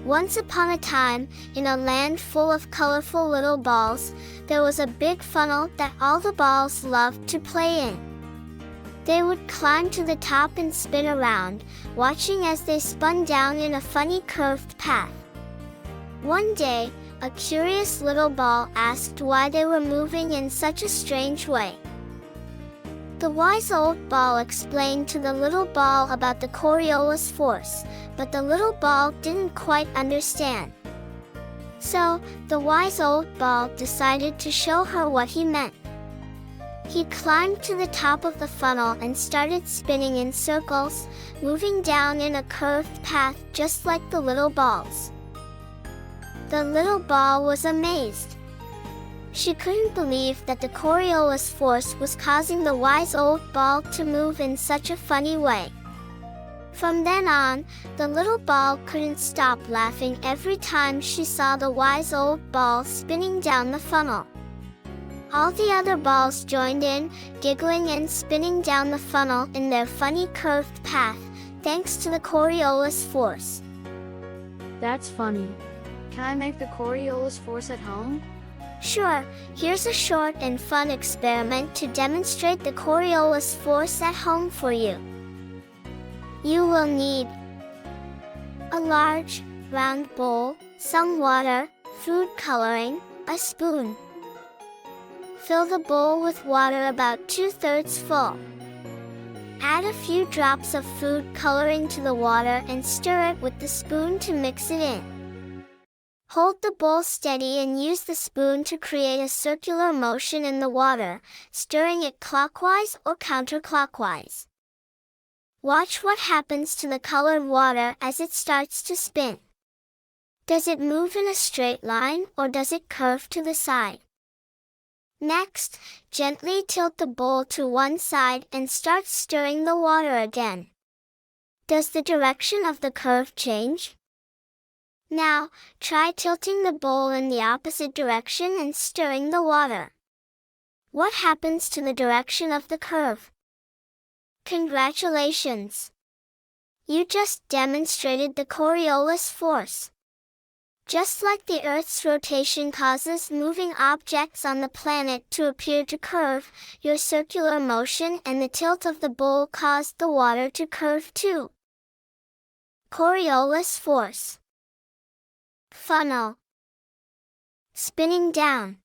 Once upon a time, in a land full of colorful little balls, there was a big funnel that all the balls loved to play in. They would climb to the top and spin around, watching as they spun down in a funny curved path. One day, a curious little ball asked why they were moving in such a strange way. The wise old ball explained to the little ball about the Coriolis force, but the little ball didn't quite understand. So, the wise old ball decided to show her what he meant. He climbed to the top of the funnel and started spinning in circles, moving down in a curved path just like the little balls. The little ball was amazed. She couldn't believe that the Coriolis force was causing the wise old ball to move in such a funny way. From then on, the little ball couldn't stop laughing every time she saw the wise old ball spinning down the funnel. All the other balls joined in, giggling and spinning down the funnel in their funny curved path, thanks to the Coriolis force. That's funny. Can I make the Coriolis force at home? Sure, here's a short and fun experiment to demonstrate the Coriolis force at home for you. You will need a large, round bowl, some water, food coloring, a spoon. Fill the bowl with water about 2/3 full. Add a few drops of food coloring to the water and stir it with the spoon to mix it in. Hold the bowl steady and use the spoon to create a circular motion in the water, stirring it clockwise or counterclockwise. Watch what happens to the colored water as it starts to spin. Does it move in a straight line or does it curve to the side? Next, gently tilt the bowl to one side and start stirring the water again. Does the direction of the curve change? Now, try tilting the bowl in the opposite direction and stirring the water. What happens to the direction of the curve? Congratulations! You just demonstrated the Coriolis force. Just like the Earth's rotation causes moving objects on the planet to appear to curve, your circular motion and the tilt of the bowl caused the water to curve too. Coriolis force. Funnel. Spinning down.